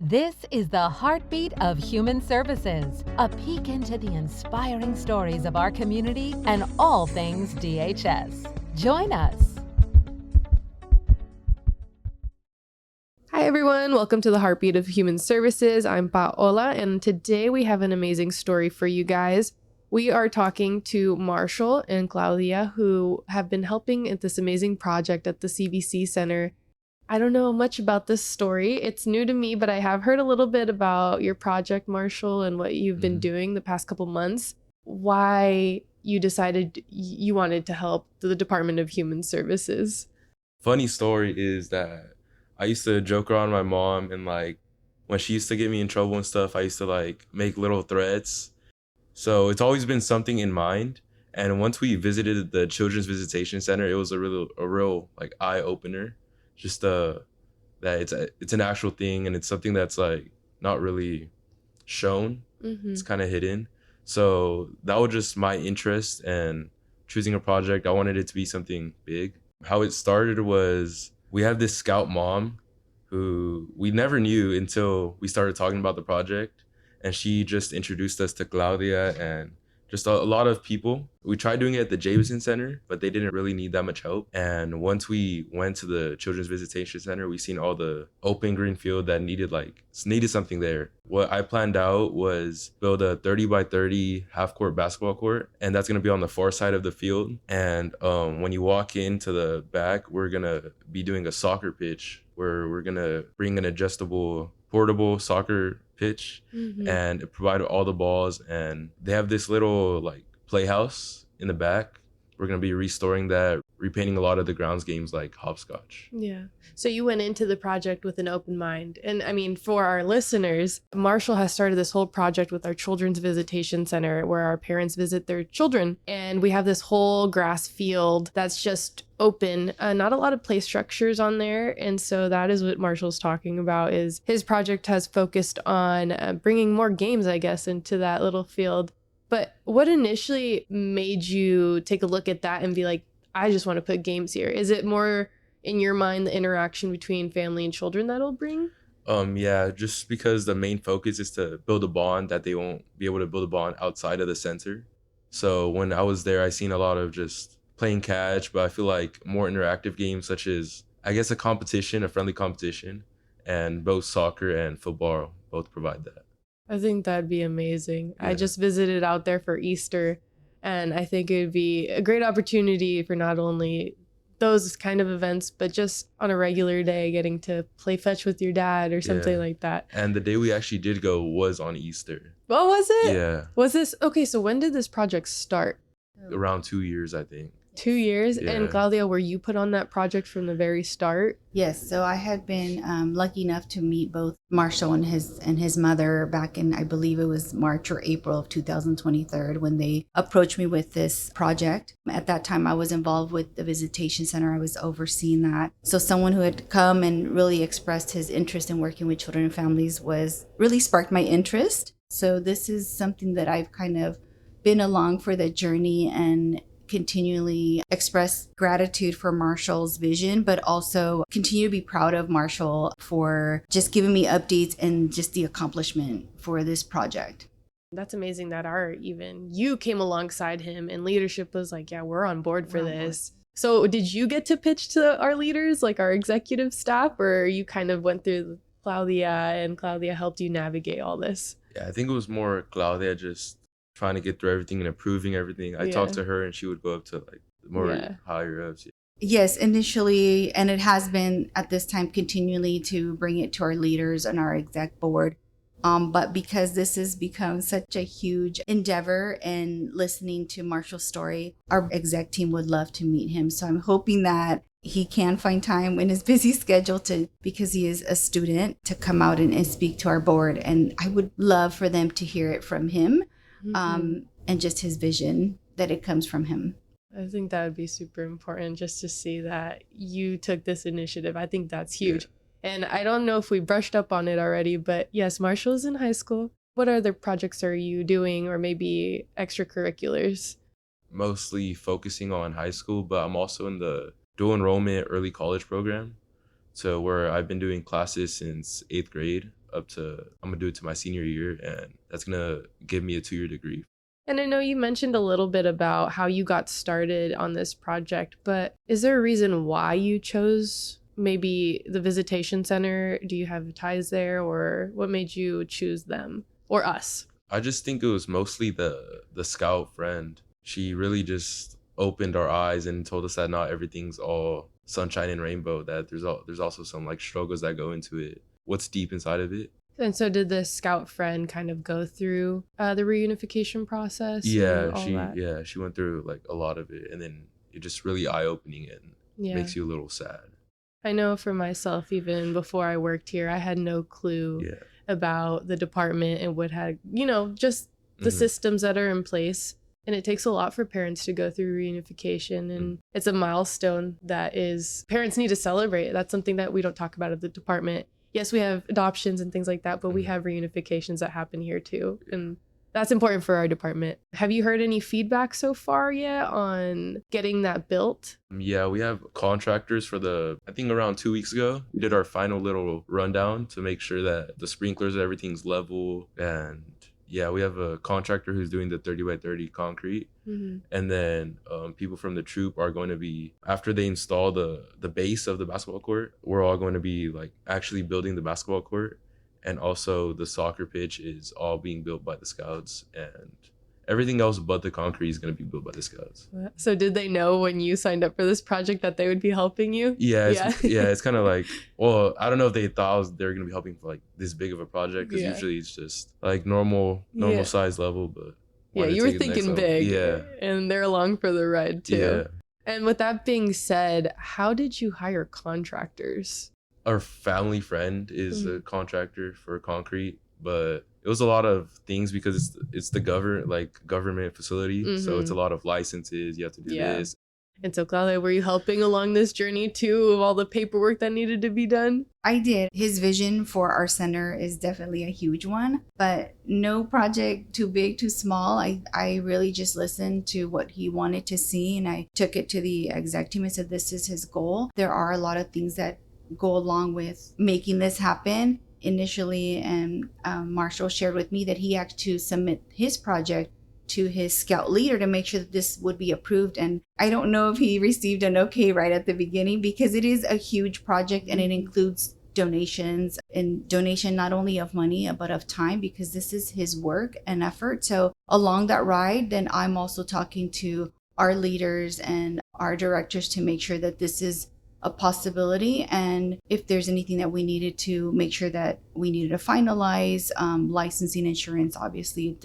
This is the heartbeat of human services, a peek into the inspiring stories of our community and all things DHS. Join us. Hi everyone, welcome to the Heartbeat of Human Services. I'm Paola, and today we have an amazing story for you guys. We are talking to Marshall and Claudia, who have been helping at this amazing project at the CVC Center. I don't know much about this story. It's new to me, but I have heard a little bit about your project, Marshall, and what you've been doing the past couple months. Why you decided you wanted to help the Department of Human Services. Funny story is that I used to joke around my mom, and when she used to get me in trouble and stuff, I used to make little threats. So it's always been something in mind. And once we visited the Children's Visitation Center, it was a real eye opener. Just that it's an actual thing, and it's something that's not really shown. It's kind of hidden. So that was just my interest, and choosing a project, I wanted it to be something big. How it started was we have this scout mom who we never knew until we started talking about the project, and she just introduced us to Claudia and just a lot of people. We tried doing it at the Jameson Center, but they didn't really need that much help. And once we went to the Children's Visitation Center, we seen all the open green field that needed something there. What I planned out was build a 30 by 30 half court basketball court, and that's gonna be on the far side of the field. And when you walk into the back, we're gonna be doing a soccer pitch where we're gonna bring an adjustable portable soccer pitch and provide all the balls. And they have this little playhouse in the back. We're gonna be restoring that, repainting a lot of the grounds games like hopscotch. Yeah. So you went into the project with an open mind. And I mean, for our listeners, Marshall has started this whole project with our Children's Visitation Center where our parents visit their children. And we have this whole grass field that's just open, not a lot of play structures on there. And so that is what Marshall's talking about. Is his project has focused on bringing more games, I guess, into that little field. But what initially made you take a look at that and be like, I just want to put games here? Is it more in your mind the interaction between family and children that'll bring? Yeah, just because the main focus is to build a bond that they won't be able to build a bond outside of the center. So when I was there, I seen a lot of just playing catch, but I feel like more interactive games such as, I guess, a friendly competition, and both soccer and football both provide that. I think that'd be amazing. Yeah. I just visited out there for Easter, and I think it would be a great opportunity for not only those kind of events, but just on a regular day, getting to play fetch with your dad or something like that. And the day we actually did go was on Easter. What was it? Yeah. Was this, okay, so when did this project start? Around 2 years, I think. 2 years? Yeah. And Claudia, were you put on that project from the very start? Yes, so I had been lucky enough to meet both Marshall and his mother back in, I believe it was March or April of 2023 when they approached me with this project. At that time, I was involved with the Visitation Center. I was overseeing that. So someone who had come and really expressed his interest in working with children and families really sparked my interest. So this is something that I've kind of been along for the journey and continually express gratitude for Marshall's vision, but also continue to be proud of Marshall for just giving me updates and just the accomplishment for this project. That's amazing that you came alongside him and leadership was like, yeah, we're on board for this. So did you get to pitch to our leaders, like our executive staff, or you kind of went through Claudia and Claudia helped you navigate all this? Yeah, I think it was more Claudia just trying to get through everything and approving everything. I talked to her and she would go up to more higher ups. Yes, initially, and it has been at this time continually to bring it to our leaders and our exec board. But because this has become such a huge endeavor and listening to Marshall's story, our exec team would love to meet him. So I'm hoping that he can find time in his busy schedule because he is a student, to come out and speak to our board. And I would love for them to hear it from him. And just his vision, that it comes from him. I think that would be super important just to see that you took this initiative. I think that's huge. Yeah. And I don't know if we brushed up on it already, but yes, Marshall is in high school. What other projects are you doing, or maybe extracurriculars? Mostly focusing on high school, but I'm also in the dual enrollment early college program. So where I've been doing classes since 8th grade. I'm gonna do it to my senior year, and that's gonna give me a 2-year degree. And I know you mentioned a little bit about how you got started on this project, but is there a reason why you chose maybe the Visitation Center? Do you have ties there, or what made you choose them or us? I just think it was mostly the scout friend. She really just opened our eyes and told us that not everything's all sunshine and rainbow, that there's also some like struggles that go into it, what's deep inside of it. And so did the scout friend kind of go through the reunification process? Yeah, and all that? she went through like a lot of it, and then it just really eye-opening and Yeah. makes you a little sad. I know for myself, even before I worked here, I had no clue Yeah. about the department and what had, just the Mhm. systems that are in place. And it takes a lot for parents to go through reunification. And it's a milestone that parents need to celebrate. That's something that we don't talk about at the department. Yes, we have adoptions and things like that, but we have reunifications that happen here too. And that's important for our department. Have you heard any feedback so far yet on getting that built? Yeah, we have contractors I think around 2 weeks ago, did our final little rundown to make sure that the sprinklers and everything's level. And yeah, we have a contractor who's doing the 30 by 30 concrete. Mm-hmm. And then people from the troop are going to be, after they install the base of the basketball court, we're all going to be like actually building the basketball court. And also the soccer pitch is all being built by the scouts, and everything else but the concrete is going to be built by the scouts. So did they know when you signed up for this project that they would be helping you? Yeah, it's kind of like, well, I don't know if they thought they were going to be helping for like this big of a project, because usually it's just like normal size level, but yeah, you were thinking big. Yeah, and they're along for the ride too. Yeah. And with that being said, how did you hire contractors? Our family friend is a contractor for concrete, but it was a lot of things because it's the government facility, so it's a lot of licenses. You have to do this. And so, Claudia, were you helping along this journey too, of all the paperwork that needed to be done? I did. His vision for our center is definitely a huge one, but no project too big, too small. I really just listened to what he wanted to see, and I took it to the exec team and said, this is his goal. There are a lot of things that go along with making this happen. Initially, and Marshall shared with me that he had to submit his project to his scout leader to make sure that this would be approved. And I don't know if he received an okay right at the beginning, because it is a huge project and it includes donations, and donation not only of money but of time, because this is his work and effort. So along that ride, then I'm also talking to our leaders and our directors to make sure that this is a possibility, and if there's anything that we needed to make sure that we needed to finalize, licensing, insurance, obviously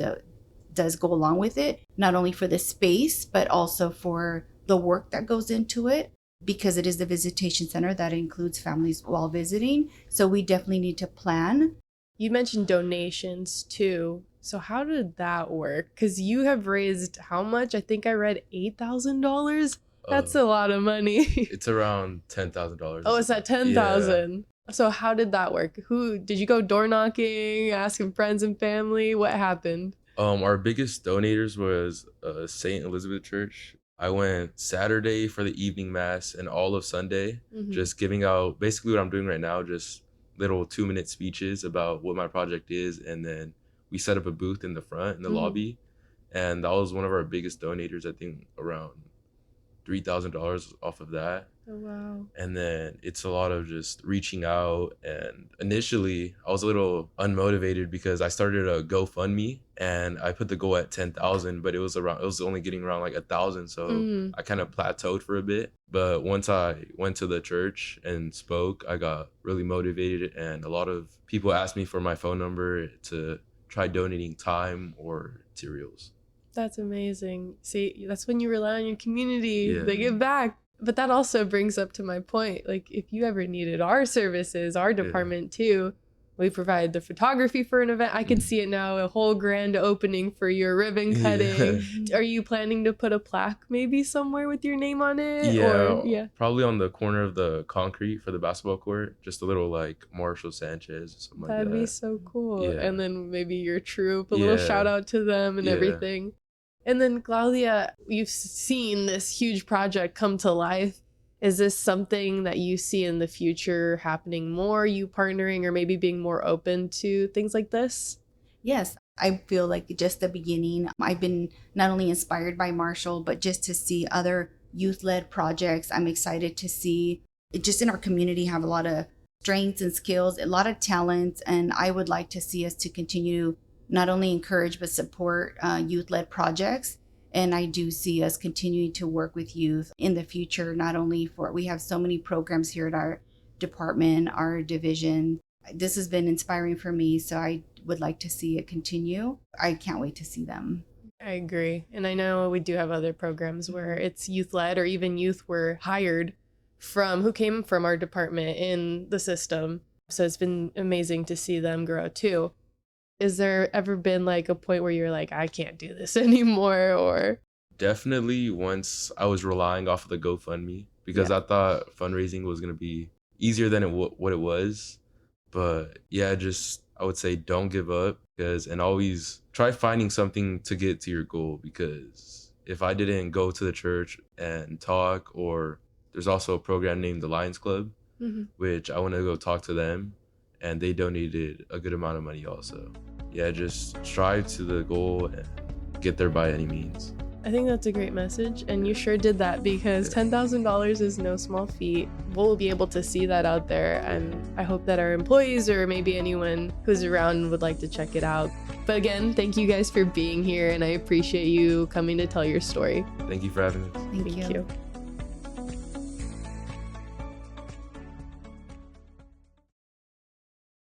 does go along with it, not only for the space but also for the work that goes into it, because it is the visitation center that includes families while visiting. So we definitely need to plan. You mentioned donations too. So how did that work? Because you have raised how much? I think I read $8,000. That's a lot of money. It's around $10,000. Oh, it's at 10,000. Yeah. So how did that work? Who did you go door knocking, asking friends and family? What happened? Our biggest donators was St. Elizabeth Church. I went Saturday for the evening mass and all of Sunday, just giving out basically what I'm doing right now, just little 2-minute speeches about what my project is. And then we set up a booth in the front, in the lobby. And that was one of our biggest donators, I think around $3,000 off of that. Oh, wow. And then it's a lot of just reaching out. And initially I was a little unmotivated because I started a GoFundMe and I put the goal at 10,000, but it was only getting around like 1,000. So I kind of plateaued for a bit. But once I went to the church and spoke, I got really motivated, and a lot of people asked me for my phone number to try donating time or materials. That's amazing. See, that's when you rely on your community. Yeah. They give back. But that also brings up to my point. Like, if you ever needed our services, our department too, we provide the photography for an event. I can see it now, a whole grand opening for your ribbon cutting. Are you planning to put a plaque maybe somewhere with your name on it? Yeah, probably on the corner of the concrete for the basketball court. Just a little like Marshall Sanchez or something like that. That'd be so cool. Yeah. And then maybe your troop, a little shout out to them and everything. And then, Claudia, you've seen this huge project come to life. Is this something that you see in the future happening more, you partnering or maybe being more open to things like this? Yes, I feel like just the beginning. I've been not only inspired by Marshall, but just to see other youth-led projects. I'm excited to see just in our community have a lot of strengths and skills, a lot of talents, and I would like to see us to continue not only encourage but support youth-led projects. And I do see us continuing to work with youth in the future, not only for, we have so many programs here at our department, our division. This has been inspiring for me, so I would like to see it continue. I can't wait to see them. I agree. And I know we do have other programs where it's youth-led or even youth were hired from who came from our department in the system. So it's been amazing to see them grow too. Is there ever been like a point where you're like, I can't do this anymore? Or Definitely once I was relying off of the GoFundMe because I thought fundraising was going to be easier than what it was. But yeah, just I would say don't give up and always try finding something to get to your goal, because if I didn't go to the church and talk, or there's also a program named the Lions Club, which I want to go talk to them, and they donated a good amount of money also. Yeah, just strive to the goal and get there by any means. I think that's a great message, and you sure did that, because $10,000 is no small feat. We'll be able to see that out there, and I hope that our employees or maybe anyone who's around would like to check it out. But again, thank you guys for being here, and I appreciate you coming to tell your story. Thank you for having us. Thank you.